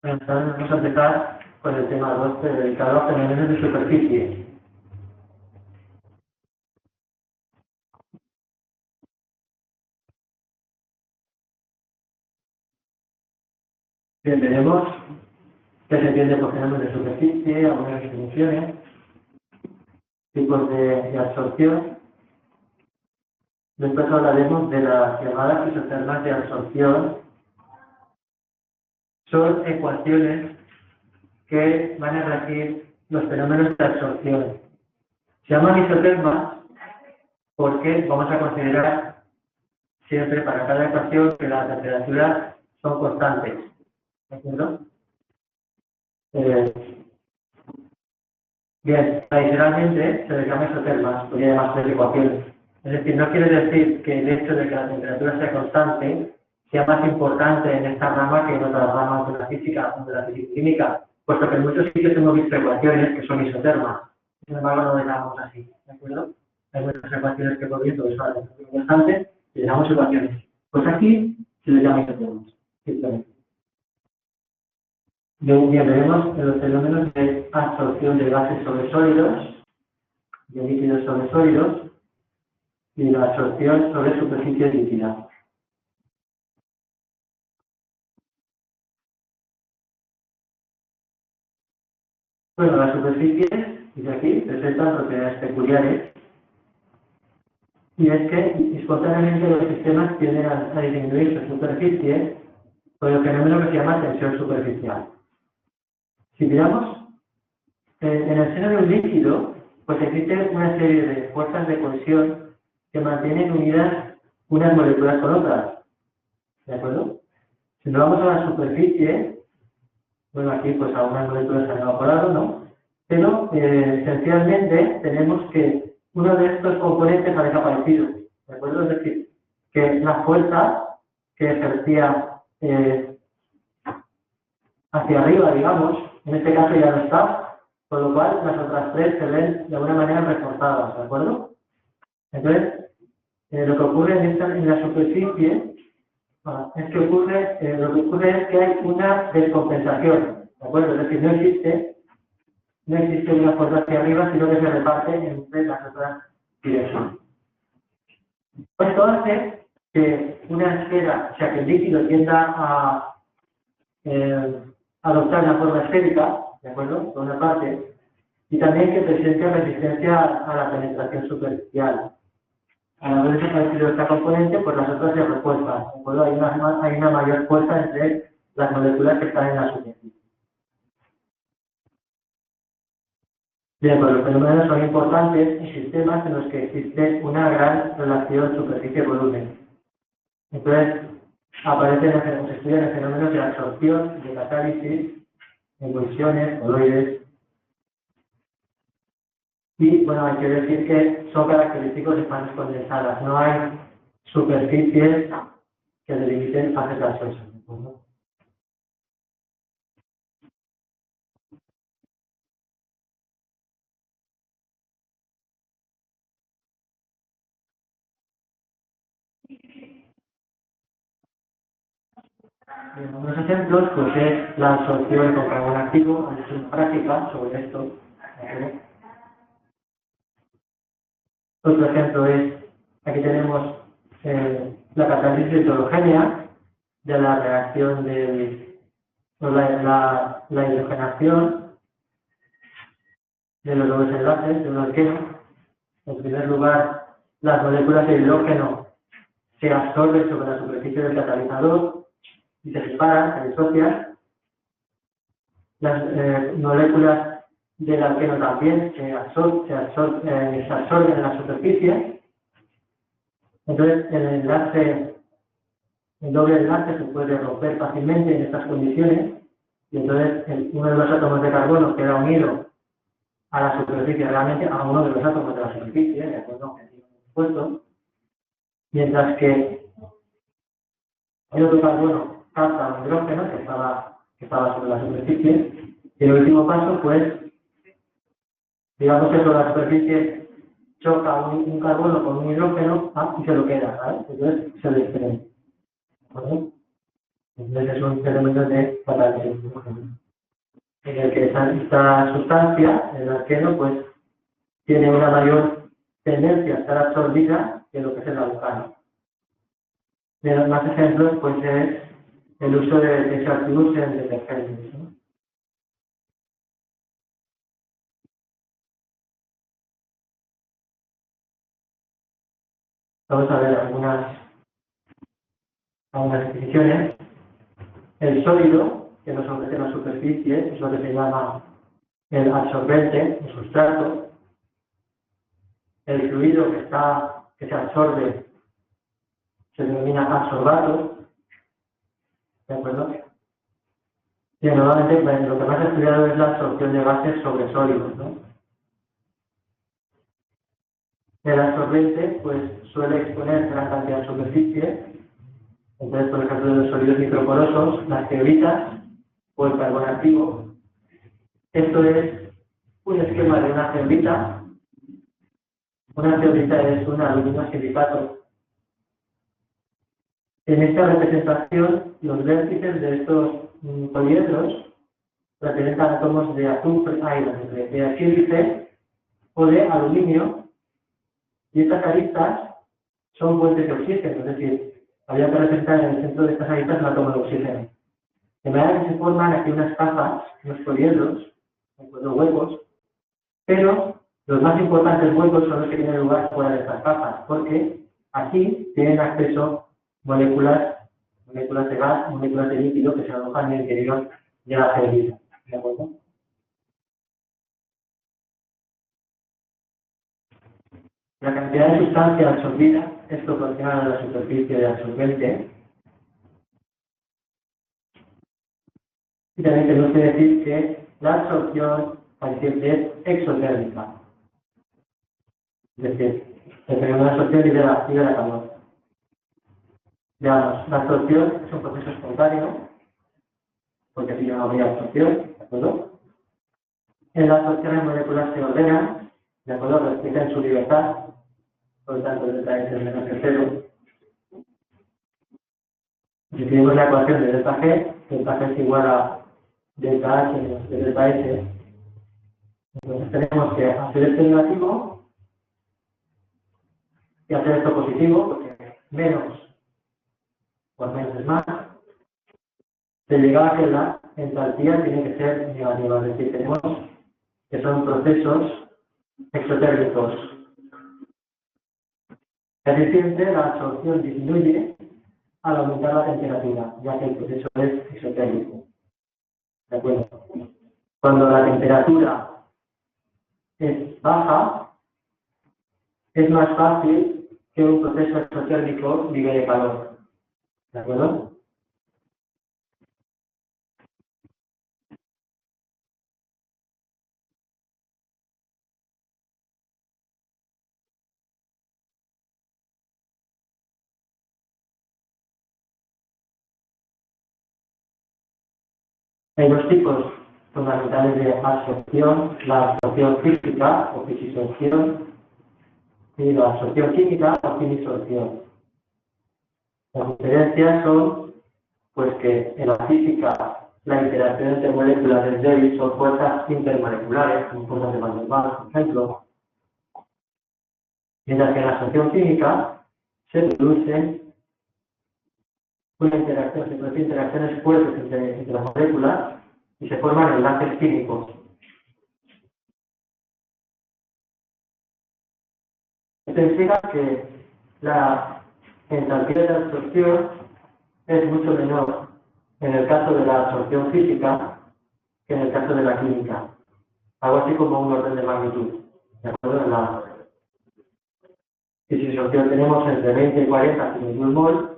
Bueno, entonces vamos a empezar con el tema 2 dedicado a fenómenos de superficie. Bien, veremos qué se entiende por fenómenos de superficie, algunas definiciones, tipos de absorción. Después hablaremos de las llamadas isotermas de absorción. Son ecuaciones que van a regir los fenómenos de absorción. Se llaman isotermas porque vamos a considerar siempre para cada ecuación que las temperaturas son constantes. ¿De acuerdo? Bien, tradicionalmente se les llama isotermas, podría llamarse ecuaciones. Es decir, no quiere decir que el hecho de que la temperatura sea constante sea más importante en esta rama que en otras ramas de la física o de la física-química, puesto que en muchos sitios hemos visto ecuaciones que son isotermas. Sin embargo, no les llamamos así, ¿de acuerdo? Hay muchas ecuaciones que hemos visto que son constantes y les llamamos ecuaciones. Pues aquí se les llama isotermas, simplemente. Bien, veremos los fenómenos de absorción de gases sobre sólidos, de líquidos sobre sólidos, y la absorción sobre superficie líquida. Bueno, las superficies, dice aquí, presentan propiedades peculiares, y es que espontáneamente los sistemas tienden a disminuir su superficie por el fenómeno que se llama tensión superficial. Si miramos en el seno de un líquido, pues existe una serie de fuerzas de cohesión que mantienen unidas unas moléculas con otras. ¿De acuerdo? Si nos vamos a la superficie, bueno, aquí pues algunas moléculas se han evaporado, ¿no? Pero esencialmente tenemos que uno de estos componentes ha desaparecido. ¿De acuerdo? Es decir, que la fuerza que ejercía hacia arriba, digamos, en este caso ya no está, con lo cual las otras tres se ven de alguna manera reforzadas, ¿de acuerdo? Entonces, lo que ocurre en la superficie es que lo que ocurre es que hay una descompensación, ¿de acuerdo? Es decir, no existe una fuerza hacia arriba, sino que se reparte entre las otras direcciones. Esto hace que una esfera, o sea, que el líquido tienda a adoptar una forma esférica, ¿de acuerdo? Por una parte, y también que presente resistencia a la penetración superficial. Al haber desaparecido esta componente, pues las otras se refuerzan, ¿de acuerdo? Hay una mayor fuerza entre las moléculas que están en la superficie. Bien, pues los fenómenos son importantes en sistemas en los que existe una gran relación superficie-volumen. Entonces, se estudian fenómenos de absorción, de catálisis, emulsiones, coloides. Y, bueno, hay que decir que son característicos de fases condensadas. No hay superficies que delimiten fases gasosas. Unos ejemplos pues es la absorción con carbón activo, es una práctica sobre esto. Otro ejemplo es, aquí tenemos la catálisis heterogénea de la reacción de la hidrogenación de los dos enlaces de un alqueno. En primer lugar, las moléculas de hidrógeno se absorben sobre la superficie del catalizador y se separan, se disocian. Las moléculas del alqueno también se absorben en la superficie. Entonces, el doble enlace se puede romper fácilmente en estas condiciones y entonces uno de los átomos de carbono queda unido a la superficie, realmente a uno de los átomos de la superficie, de acuerdo, puesto, mientras que el otro carbono capta un hidrógeno que estaba sobre la superficie, y el último paso, pues, digamos que sobre la superficie choca un carbono con un hidrógeno y se lo queda, ¿vale? Entonces se desprende. ¿Vale? Entonces es un fenómeno de cataclismo, en el que esta sustancia, el alqueno, pues tiene una mayor tendencia a estar absorbida que lo que es el alcano. De los más ejemplos, pues es el uso de Chartreuse en detergentes, ¿no? Vamos a ver algunas definiciones. El sólido, que nos ofrece la superficie, es lo que se llama el absorbente, el sustrato. El fluido que se absorbe se denomina absorbato, ¿de acuerdo? Y normalmente lo que más he estudiado es la absorción de gases sobre sólidos, ¿no? El absorbente, pues, suele exponer gran cantidad de superficie. Entonces, por ejemplo, en los sólidos microporosos, las zeolitas o el carbón activo. Esto es un esquema de una zeolita. Una zeolita es un aluminio silicato. En esta representación, los vértices de estos poliedros representan átomos de azufre, de sílice o de aluminio, y estas aristas son fuentes de oxígeno, es decir, habría que representar en el centro de estas aristas un átomo de oxígeno. De manera que se forman aquí unas capas, unos poliedros, unos huecos, pero los más importantes huecos son los que tienen lugar fuera de estas capas, porque aquí tienen acceso moléculas de gas, moléculas de líquido que se alojan en el interior de la zeolita. ¿De acuerdo? La cantidad de sustancia absorbida es proporcional a la superficie de absorbente. Y también tenemos que decir que la absorción es exotérmica. Es decir, el fenómeno de absorción libera calor. Veamos, la absorción es un proceso espontáneo, porque si no habría absorción, ¿de acuerdo? En la absorción las moléculas se ordenan, ¿de acuerdo? Respetan su libertad, por lo tanto, delta S es menos que cero. Si tenemos la ecuación de delta G es igual a delta H menos delta S. Entonces tenemos que hacer esto negativo y hacer esto positivo, porque menos por menos es más. De llegar a que la entalpía tiene que ser negativa, es decir, tenemos que son procesos exotérmicos. Es decir, la absorción disminuye al aumentar la temperatura, ya que el proceso es exotérmico. ¿De acuerdo? Cuando la temperatura es baja, es más fácil que un proceso exotérmico libere calor. ¿De acuerdo? Hay dos tipos fundamentales de absorción: la absorción física o fisisorción y la absorción química o quimisorción. Las diferencias son pues que en la física la interacción entre moléculas es débil, son fuerzas intermoleculares, como fuerzas de Van der Waals, por ejemplo, mientras que en la absorción química se produce interacciones fuertes entre las moléculas y se forman enlaces químicos. Esto implica que la entalpía de absorción es mucho menor en el caso de la absorción física que en el caso de la química. Algo así como un orden de magnitud. ¿De acuerdo? En la fisisorción tenemos entre 20 y 40 kJ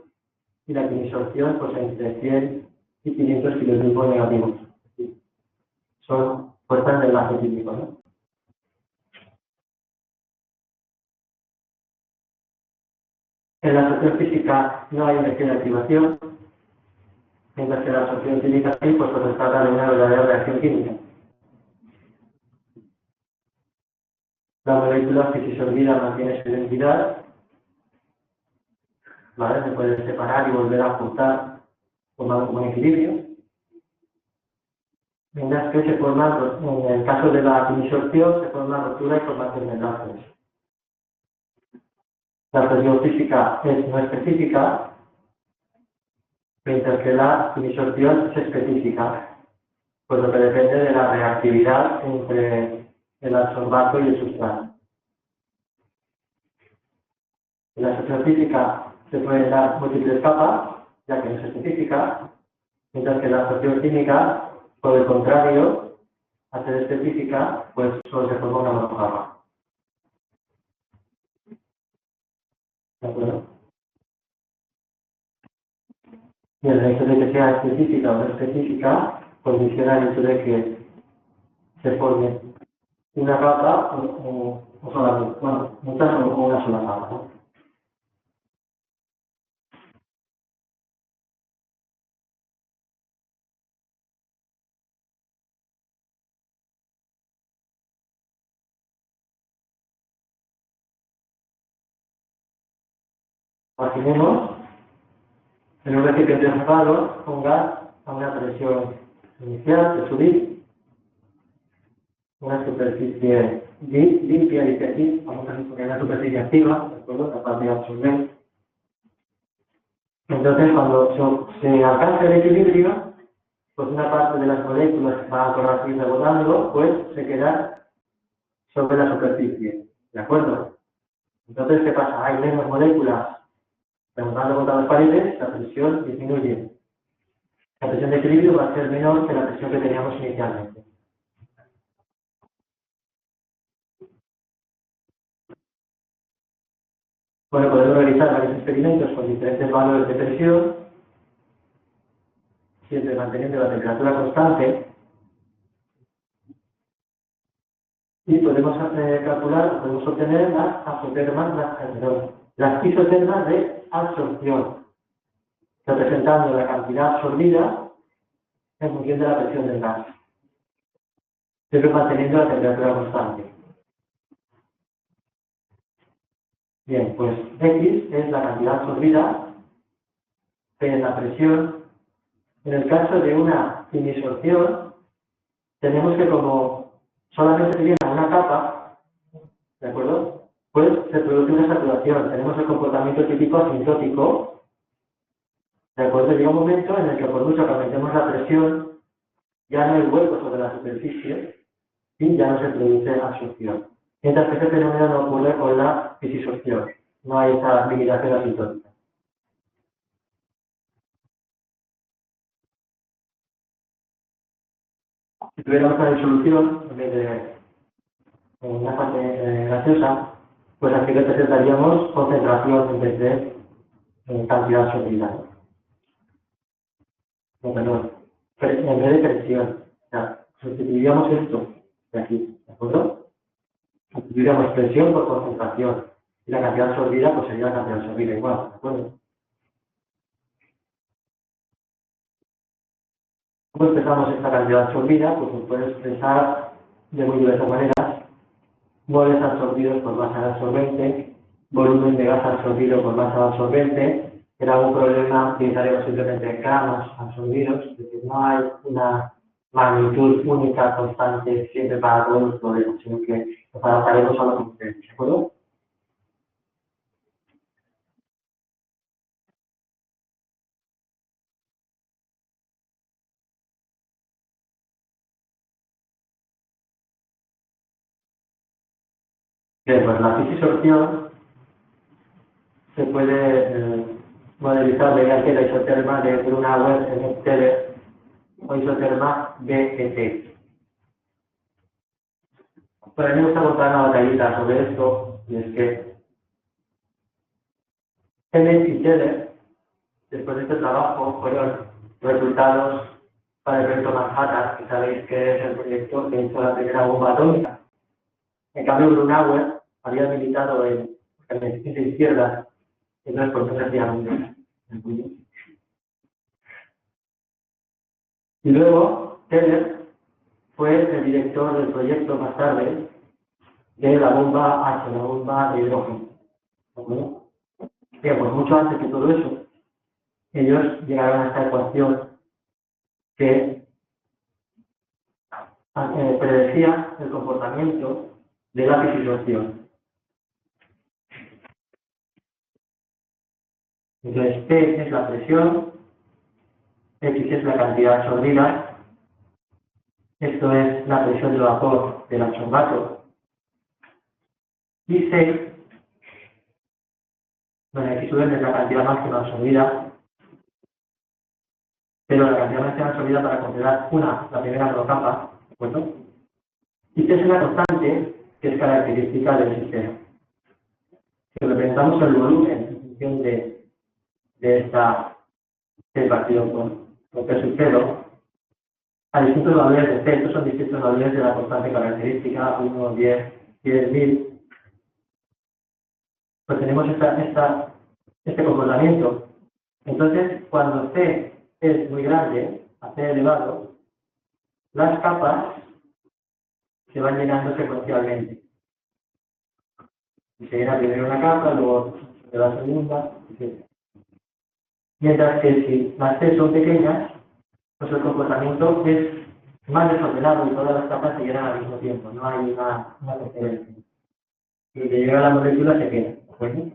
y la quimisorción pues entre 100 y 500 kJ negativos. Son fuerzas de enlace químico, ¿no? En la absorción física no hay energía de activación, mientras que en la absorción química sí, pues se trata de una verdadera reacción química. La molécula fisisorbida mantiene su identidad, ¿vale? Se puede separar y volver a juntar con formado como un equilibrio, mientras que se forman, en el caso de la quimisorción, se forma ruptura y formación de enlaces. La presión física es no específica, mientras que la quimisorción es específica, pues lo que depende de la reactividad entre el adsorbato y el sustrato. En la absorción física se pueden dar múltiples capas, ya que no es específica, mientras que la absorción química, por el contrario, al ser específica, pues solo se forma una monocapa. ¿De acuerdo? Y el hecho de que sea específica o no específica condiciona el hecho de que se forme una capa o solamente, bueno, muchas o una sola capa, ¿no? Imaginemos en un recipiente cerrado con gas a una presión inicial de subir, una superficie limpia y aquí vamos a suponer una superficie activa, ¿de acuerdo? Capaz de absorber. Entonces, cuando se alcanza el equilibrio, pues una parte de las moléculas que van a seguir rebotando, pues se queda sobre la superficie, ¿de acuerdo? Entonces, ¿qué pasa? Hay menos moléculas rebotando contra las paredes, la presión disminuye. La presión de equilibrio va a ser menor que la presión que teníamos inicialmente. Bueno, podemos realizar varios experimentos con diferentes valores de presión, siempre manteniendo la temperatura constante, y podemos calcular, podemos obtener las azotermas, las isotermas de absorción, representando la cantidad absorbida en función de la presión del gas, siempre manteniendo la temperatura constante. Bien, pues X es la cantidad absorbida, P es la presión. En el caso de una quimisorción, tenemos que como solamente se llena una capa, ¿de acuerdo? Pues se produce una saturación. Tenemos el comportamiento típico asintótico, ¿de acuerdo? Llega un momento en el que por mucho que aumentemos la presión, ya no hay hueco sobre la superficie y ya no se produce absorción. Mientras que este fenómeno no ocurre con la fisisorción. No hay esa limitación asintótica. Si tuviéramos una disolución, en vez de una fase gaseosa, pues aquí representaríamos concentración en vez de cantidad absorbida. No, perdón. En vez de presión. O sea, sustituiríamos esto de aquí, ¿de acuerdo? Sustituiríamos presión por concentración. Y la cantidad absorbida, pues sería la cantidad absorbida igual, ¿de acuerdo? ¿Cómo expresamos esta cantidad absorbida? Pues se puede expresar de muy diversas maneras. Moles absorbidos por masa de absorbente, volumen de gas absorbido por masa de absorbente. En algún problema utilizaremos simplemente gramos absorbidos, es decir, no hay una magnitud única, constante, siempre para todos los problemas, sino que nos adaptaremos a lo que ustedes, ¿de acuerdo? Bien, pues la fisisorción se puede modelizar mediante la isoterma de Brunauer en Teller o isoterma BET. Pero a mí me gusta contar una batallita sobre esto, y es que Teller y Teller, después de este trabajo, fueron resultados para el proyecto Manhattan, que sabéis que es el proyecto que hizo la primera bomba atómica. En cambio, Brunauer había militado en el de izquierda, entonces por eso hacía muy. Y luego, Teller fue el director del proyecto más tarde de la bomba H, la bomba de hidrógeno. ¿De acuerdo? Bien, pues mucho antes que todo eso, ellos llegaron a esta ecuación que predecía el comportamiento de la fisilación. Entonces, P es la presión, X es la cantidad absorbida, esto es la presión de vapor del absorbato, y C, bueno, X sub es la cantidad máxima absorbida, pero la cantidad máxima absorbida para considerar la primera capa, ¿de acuerdo? Y C es una constante que es característica del sistema. Si representamos el volumen en función de este partido con P sub 0, a distintos valores de C, estos son distintos valores de la constante característica, 1, 10, 10.000, pues tenemos este comportamiento. Entonces, cuando C es muy grande, a C elevado, las capas se van llenando secuencialmente. Y se llena primero una capa, luego la segunda, etc. Mientras que si las C son pequeñas, pues el comportamiento es más desordenado y todas las capas se llenan al mismo tiempo, no hay una preferencia. Y que llega a la molécula se queda, ¿de acuerdo?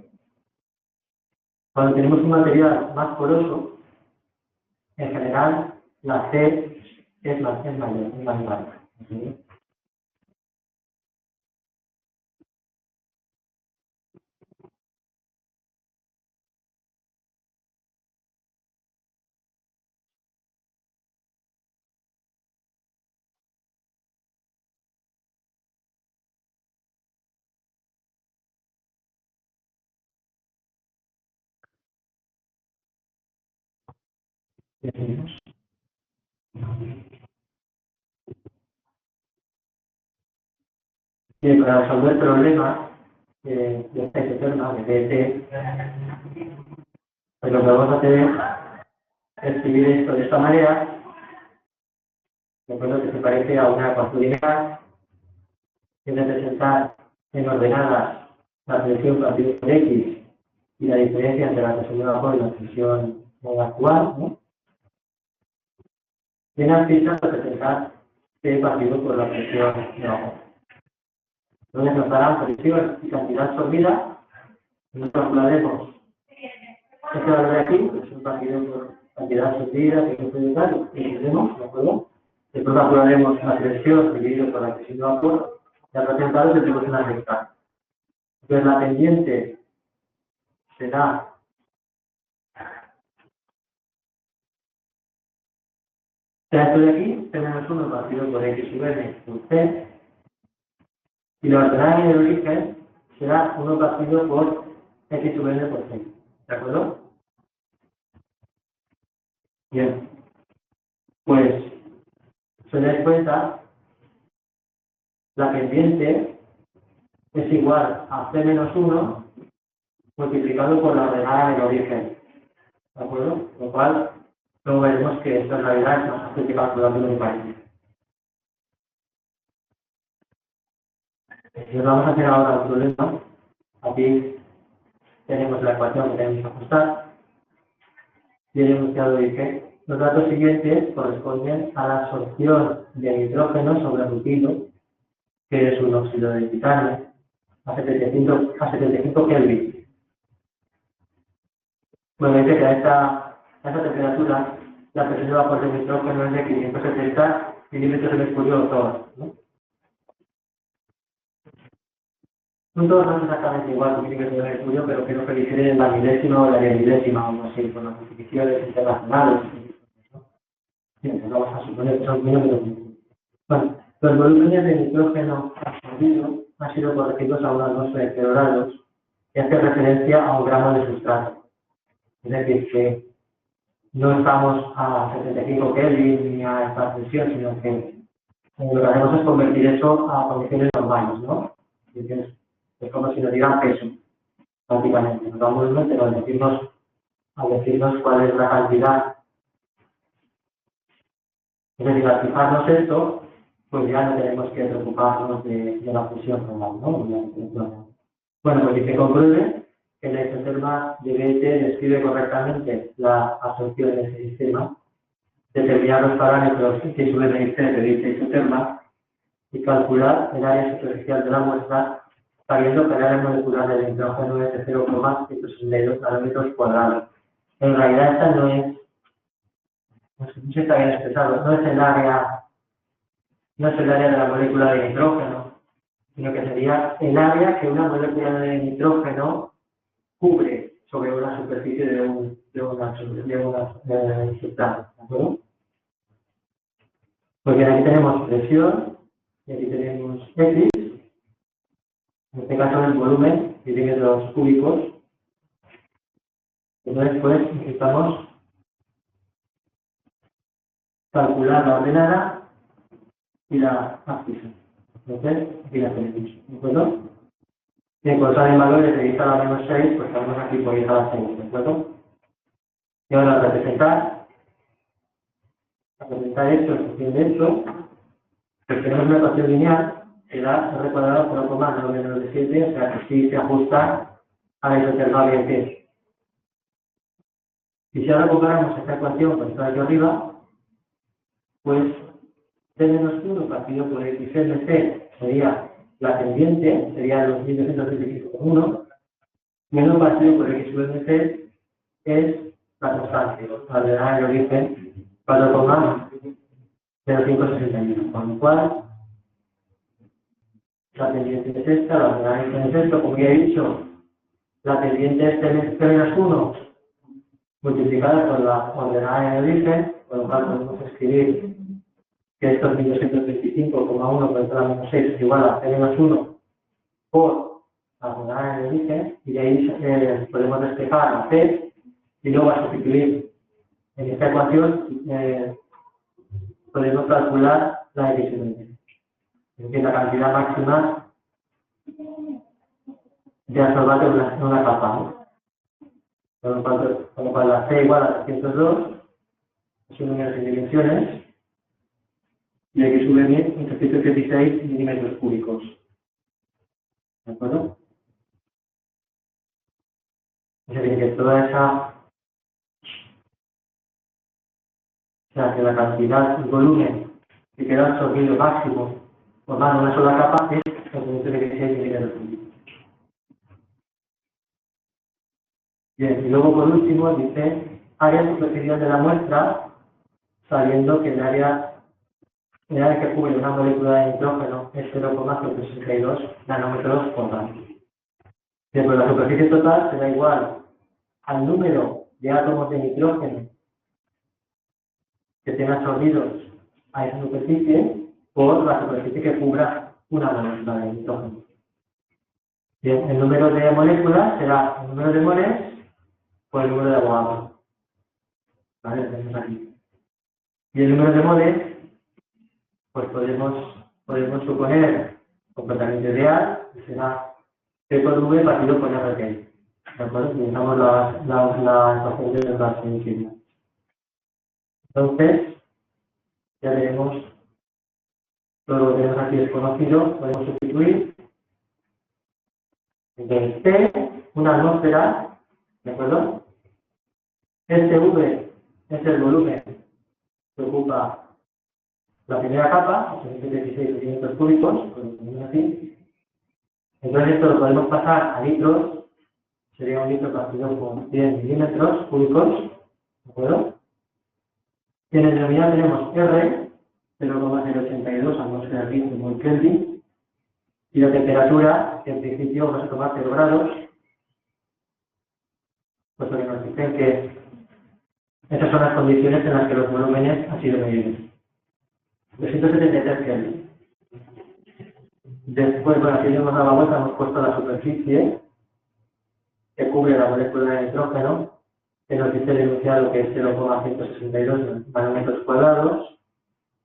Cuando tenemos un material más poroso, en general la C es mayor, es más larga. ¿Sí? Y para resolver problemas de esta eterna, de DT, pues lo que vamos a hacer es escribir esto de esta manera, de acuerdo, que se parece a una ecuación lineal, que es representar en ordenadas la presión partida por X y la diferencia entre la presión de vapor y la presión actual, ¿no? Y en artistas representar P partido por la presión de vapor. Entonces nos darán presión y cantidad absorbida, y nos calcularemos este valor de aquí, presión partido por cantidad absorbida, que es el dato, y tendremos, ¿de acuerdo? Después calcularemos la presión dividido por la presión de vapor, y al resultado tendremos una recta. Entonces la pendiente será esto de aquí, P menos 1 partido por X sub n por C, y la ordenada en el origen será 1 partido por X sub n por C. ¿De acuerdo? Bien. Pues, si os dais cuenta, la pendiente es igual a C menos 1 multiplicado por la ordenada en el origen. ¿De acuerdo? Lo cual, luego veremos que esto en realidad es más fácil que calcular de lo que parece. Y nos vamos a hacer ahora un problema. Aquí tenemos la ecuación que tenemos que ajustar. Y el enunciado dice, los datos siguientes corresponden a la absorción de nitrógeno sobre rutilo, que es un óxido de titanio, a 75 Kelvin. Bueno, dice que a esta temperatura la presión de vapor de nitrógeno es de 570 milímetros de mercurio todas, ¿no? No todos son exactamente igual, milímetros de mercurio, pero creo que difieren en la milésima o la milésima, o algo así, con las definiciones internacionales. ¿No? Bien, pues vamos a suponer que son milímetros de mercurio. Bueno, los volúmenes de nitrógeno absorbido han sido corregidos a una atmósfera de 0 grados y hace referencia a un gramo de sustrato. Es decir, que no estamos a 75 Kelvin ni a esta presión, sino que lo que hacemos es convertir eso a condiciones normales, ¿no? Es como si nos dieran peso, prácticamente. Nos damos un pero al decirnos cuál es la cantidad. Es decir, al fijarnos esto, pues ya no tenemos que preocuparnos de la fusión normal, ¿no? Bueno, pues dice compruebe que la isoterma de BT describe correctamente la absorción en ese sistema, determinar los parámetros que suelen existir de dicha isoterma y calcular el área superficial de la muestra sabiendo que el área molecular del nitrógeno es de 0,162 nanómetros cuadrados. En realidad esta no es, no sé si está bien expresado, no es el área de la molécula de nitrógeno, sino que sería el área que una molécula de nitrógeno cubre sobre una superficie de una sustancia, ¿de acuerdo? Porque aquí tenemos presión y aquí tenemos X, en este caso el volumen, milímetros cúbicos. Entonces, pues, necesitamos calcular la ordenada y la abscisa. Entonces, aquí la tenemos, ¿de acuerdo? Bien, cuando salen valores de 10 a la menos 6, pues estamos aquí por 10 a la 6, ¿de acuerdo? Y ahora representar esto en función de esto, pues tenemos una ecuación lineal que da R cuadrado por 0,9 menos de 7, o sea que sí se ajusta a la isoterma BT. Y si ahora comparamos esta ecuación con esta de aquí arriba, pues T menos 1 partido por XMC sería la pendiente, sería los 1225,1, menos partido por XMC es la constante, la ordenada del origen 4,0561, con lo cual la pendiente es esta, la ordenada del origen es esto, como ya he dicho, la pendiente es T menos 1 multiplicada por la ordenada del origen, con lo cual podemos escribir que estos 1225,1 por la menos 6 es igual a T menos 1 por la ordenada del origen, y de ahí podemos despejar a C y luego a sustituir en esta ecuación podemos calcular la X-mente. Es decir, la cantidad máxima de absorbante en una capa, ¿no? Con lo cual la C igual a 302 es un número sin dimensiones y aquí sube 816 milímetros cúbicos. ¿De acuerdo? Es decir, que toda esa, o sea, que la cantidad, el volumen que queda absorbido máximo formando una sola capa es 816 milímetros cúbicos. Bien, y luego por último dice área superficial de la muestra, sabiendo que el área que cubre una molécula de nitrógeno es 0,162 nanómetros cuadrados. Bien, pues la superficie total será igual al número de átomos de nitrógeno que tenga absorbidos a esa superficie por la superficie que cubra una molécula de nitrógeno. Bien, el número de moléculas será el número de moles por el número de Avogadro. ¿Vale? Tenemos aquí. Y el número de moles, pues podemos suponer completamente real, que será P por V partido por RT. ¿De acuerdo? Utilizamos la ecuación de la semiquímica. Entonces, ya tenemos todo lo que tenemos aquí desconocido, podemos sustituir. Entonces, T, una atmósfera, ¿de acuerdo? Este V es el volumen que ocupa la primera capa, 816 milímetros cúbicos, pues lo ponemos así. Entonces esto lo podemos pasar a litros, sería un litro partido por 100 milímetros cúbicos, ¿de acuerdo? Y en el denominador tenemos R, 0,082 atmósferas por Kelvin, y la temperatura, que en principio vamos a tomar 0 grados, puesto que nos dicen que esas son las condiciones en las que los volúmenes han sido medidos. 273 Kelvin. Después, bueno, aquí le hemos dado la vuelta, hemos puesto la superficie que cubre la molécula de nitrógeno, que nos dice el enunciado que es 0,162 nanómetros cuadrados,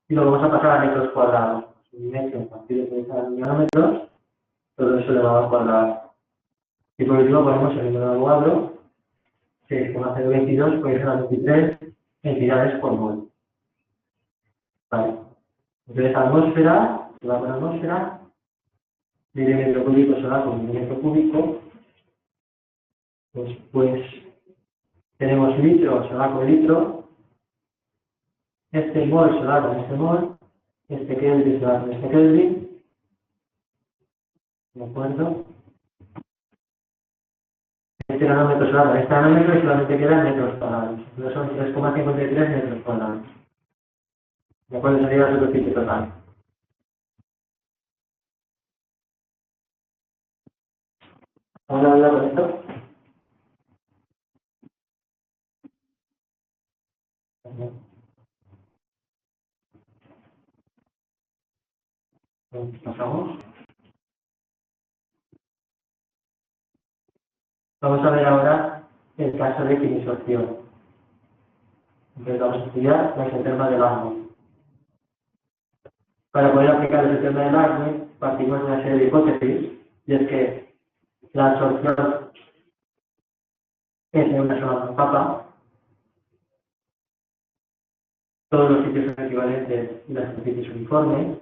y lo vamos a pasar a metros cuadrados. Un metro partido por nanómetros, todo eso elevado al cuadrado. Y por último ponemos el número de Avogadro, 6,022 por 23 entidades por mol. Vale. Entonces, atmósfera, se va con atmósfera, milímetro cúbico se va con milímetro cúbico, Pues tenemos litro se va con litro, este mol se va con este mol, este Kelvin se va con este Kelvin, ¿de acuerdo? Este nanómetro se va con este nanómetro y solamente quedan metros cuadrados, no son 3,53 metros cuadrados. ¿De acuerdo? Sería la superficie total. ¿Ahora hablar con esto? Pasamos. Vamos a ver ahora el caso de quimisorción. Entonces vamos a estudiar la isoterma del agua. Para poder aplicar el sistema del ACME, partimos de una serie de hipótesis, y es que la absorción es en una sola capa, todos los sitios son equivalentes y la superficie es uniforme,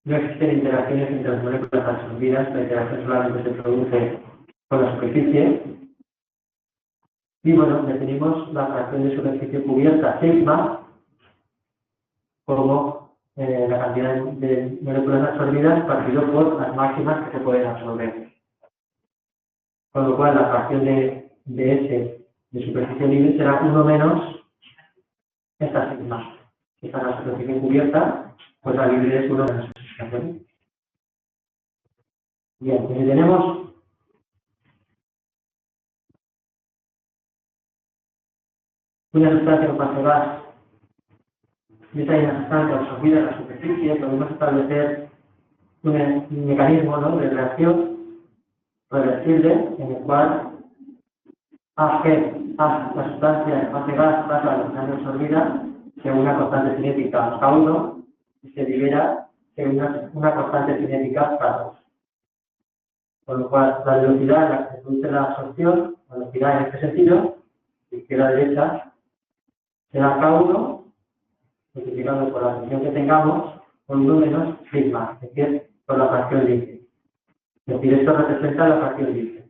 no existen interacciones entre las moléculas absorbidas, la interacción solamente se produce con la superficie, y bueno, definimos la fracción de superficie cubierta sigma como la cantidad de moléculas absorbidas partido por las máximas que se pueden absorber. Con lo cual, la fracción de S de superficie libre será 1 menos esta sigma. Si está en la superficie cubierta, pues la libre es 1 menos esta sigma. Bien, pues si tenemos una sustancia en fase gas y esta hay una sustancia absorbida en la superficie, podemos establecer un mecanismo, ¿no?, de reacción reversible en el cual la sustancia en fase gas pasa a la sustancia absorbida según una constante cinética K1 y se libera según una constante cinética K2. Con lo cual, la velocidad en la que se produce la absorción, la velocidad en este sentido, de izquierda a derecha, será K1 multiplicado por la presión que tengamos por 1 menos sigma, es decir, por la fracción libre. Es decir, esto representa la fracción libre.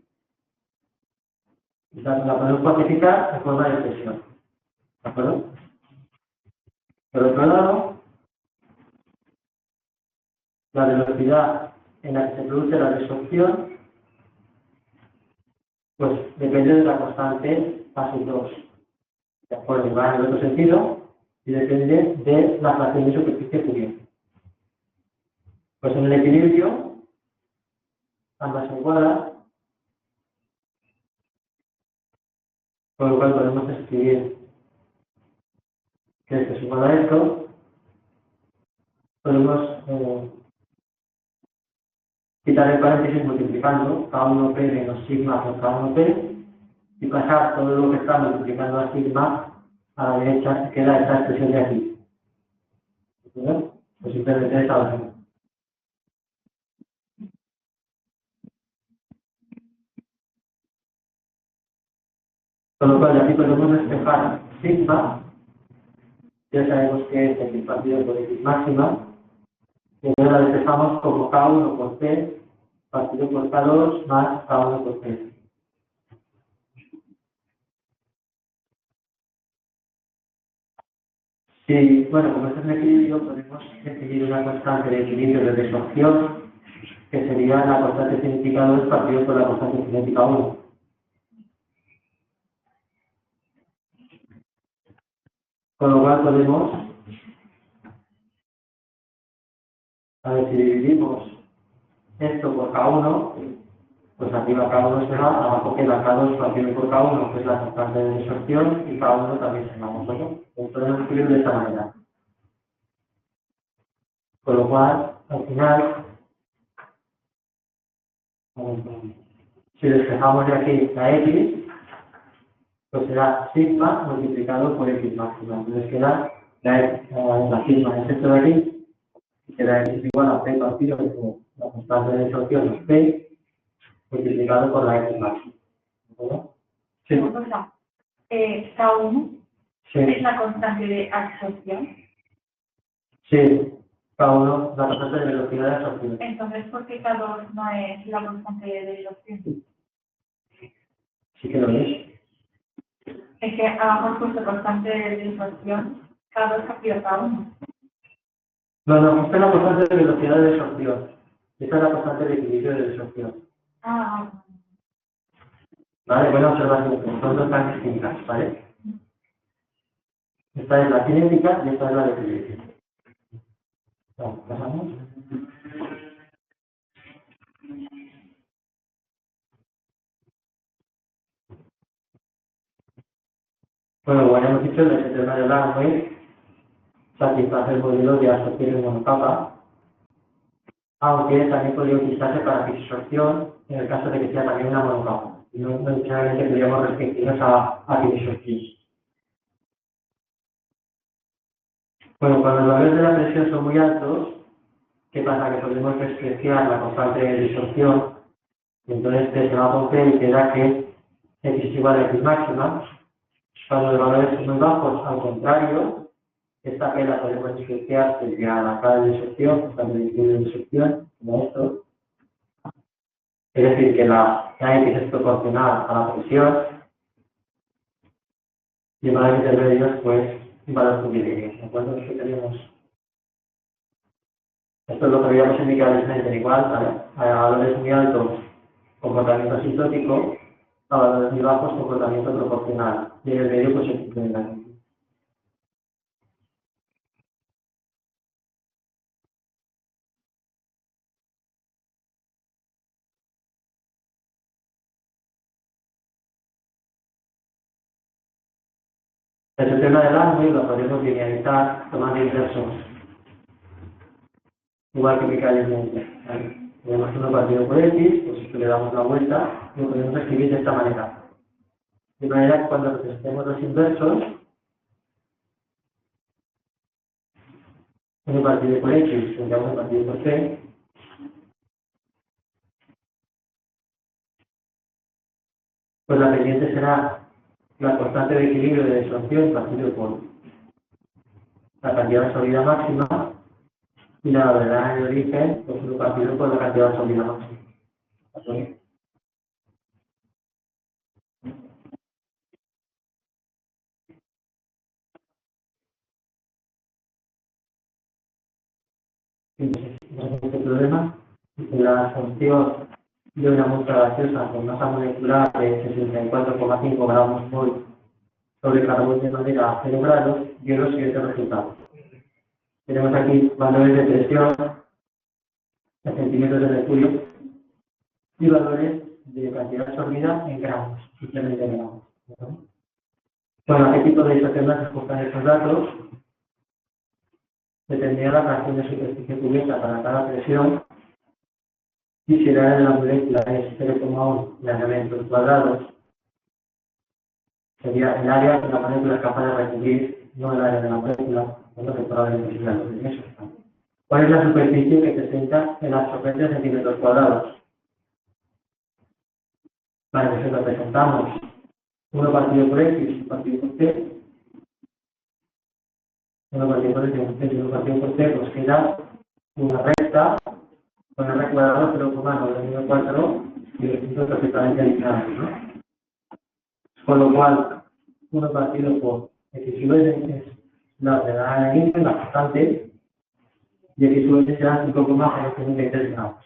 La podemos cuantificar en forma de presión. ¿De acuerdo? Por otro lado, la velocidad en la que se produce la desorción, pues depende de la constante A2. ¿De acuerdo? Va en el otro sentido y depende de la fracción de superficie cubierta. Pues en el equilibrio, ambas son iguales, con lo cual podemos escribir que esto es igual a esto. Podemos quitar el paréntesis multiplicando K1P menos sigma por K1P y pasar todo lo que está multiplicando a sigma a la derecha, que queda esta expresión de aquí. ¿Entiendes? Pues simplemente es algo. Con lo cual, de aquí podemos despejar sigma, ya sabemos que es X partido por X máxima, y ahora la despejamos como K1 por P partido por K2 más K1 por P. Sí, bueno, como este es un equilibrio, podemos definir una constante de equilibrio de desorción, que sería la constante cinética 2 partido por la constante cinética 1. Con lo cual podemos, a ver si dividimos esto por K1, pues arriba K1 se va, abajo queda K2 partido por K1, que es la constante de desorción, y K1 también se va, ¿no? Entonces podemos escribir de esta manera. Con lo cual, al final, si despejamos de aquí la X, pues será sigma multiplicado por X máxima. Entonces queda la sigma es esto de aquí, y queda X igual a P partido por la constante de desorción es P multiplicado por la X máxima. ¿Verdad? Sí. K1 Sí. es la constante de absorción. Sí. K1 la constante de velocidad de absorción. Entonces, ¿por qué K2 no es la constante de absorción? Sí que lo es. Es que abajo he puesto constante de disorción, cada 2 capítulos cada uno. No, esta es la constante de velocidad de desorción. Esta es la constante de equilibrio de desorción. Ah, ¿Vale? Buena observación, son dos tan distintas, ¿vale? Esta es la cinética y esta es la de equilibrio. Vamos, pasamos. Bueno, como ya hemos dicho, el sistema de Langmuir satisface el modelo de absorción en monocapa, aunque también podría utilizarse para disorción en el caso de que sea también una monocapa. No necesariamente podríamos restringirnos a disorción. Bueno, cuando los valores de la presión son muy altos, ¿qué pasa? Que podemos despreciar la constante de disorción, y entonces se va a romper y queda que x es igual a x máxima. Cuando los valores son muy bajos, al contrario, esta P la podemos diferenciar desde la cara de disorción, cuando el equilibrio de disorción, como esto. Es decir, que la X es proporcional a la presión y el valor intermedio pues un valor curvilíneo. ¿De acuerdo? Esto tenemos. Esto es lo que habíamos indicado en igual, ¿vale? A valores muy altos, comportamiento asintótico, a valores muy bajos, comportamiento proporcional. Y en el medio, pues el ciclo de la gente. El sistema de Langmuir lo podemos linealizar tomando inversos, igual que mecanismamente. ¿Vale? Tenemos uno partido por X, pues esto le damos la vuelta y lo podemos escribir de esta manera. De manera que cuando representemos los inversos, uno partido por X, tendríamos un partido por C, pues la pendiente será la constante de equilibrio de desorción partido por la cantidad de salida máxima y la verdad de origen, pues uno partido por la cantidad de salida máxima. ¿Vale? Entonces, este problema, la función de una muestra gaseosa con masa molecular de 64,5 gramos mol sobre carbón de madera a 0 grados dio los siguientes resultados. Tenemos aquí valores de presión en centímetros de mercurio y valores de cantidad absorbida en gramos, simplemente en gramos. Bueno, ¿a qué tipo de isotermas se ajustan estos datos? Determinar la fracción de superficie cubierta para cada presión y si el área de la molécula es 0,1 nanometros cuadrados, sería el área que la molécula es capaz de recubrir, no el área de la molécula, bueno, que probablemente sea lo de eso. ¿Cuál es la superficie que presenta el absorbente de centímetros cuadrados? Vale, pues lo representamos 1 partido por X, 1 partido por T, 1 partido por X, 1 partido por T, pues queda una recta con R cuadrado 0,914 y los puntos perfectamente alineados, ¿no? Con lo cual, 1 partido por X sub es la verdad en índice, la constante, y X sub será 5,033 gramos.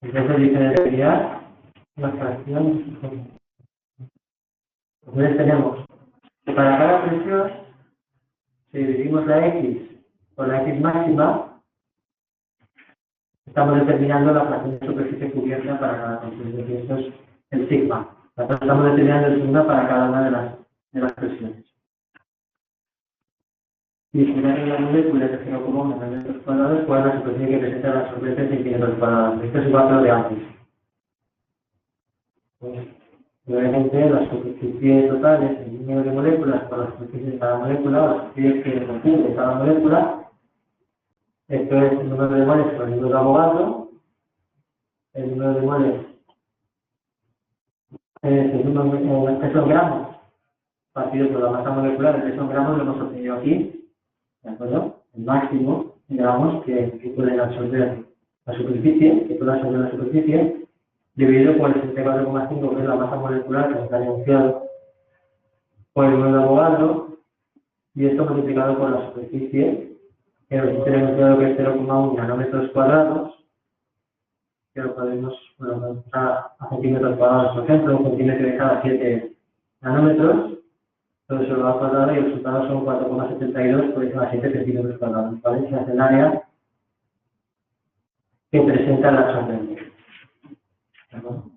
Entonces, diferenciar las fracciones. Entonces tenemos que para cada presión, si dividimos la X por la X máxima, estamos determinando la fracción de superficie cubierta para cada presión. Y esto es el sigma. Entonces estamos determinando el sigma para cada una de las presiones. Y si la molécula es de 0,1 metros cuadrados, ¿cuál es la superficie que presenta la absorbente en centímetros cuadrados? Esto es igual que lo de antes. Obviamente, las superficies totales, el número de moléculas por la superficie de cada molécula, las superficies que contiene cada molécula, esto es el número de moles por el número de Avogadro, el número de moles es el número de peso en gramos, partido por la masa molecular, el peso en gramos lo hemos obtenido aquí, ¿de acuerdo? El máximo en gramos que puede absorber la superficie, que puede absorber la superficie, dividido por el 64,5, que es la masa molecular que nos ha enunciado, por el número de Avogadro, y esto multiplicado por la superficie, que nos tiene enunciado que es 0,1 nanómetros cuadrados, que lo podemos a centímetros cuadrados, por ejemplo, un centímetro de cada 7 nanómetros, todo eso lo va cuadrado y el resultado son 4,72 por cada 7 centímetros cuadrados, ¿vale? Ese es el área que presenta la absorbente. Bueno,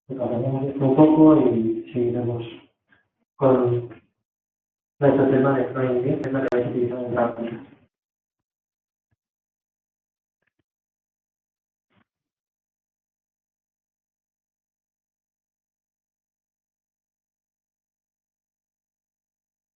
cambiamos esto un poco y seguiremos con nuestro tema de Freud, que es la que vais a utilizar en la práctica.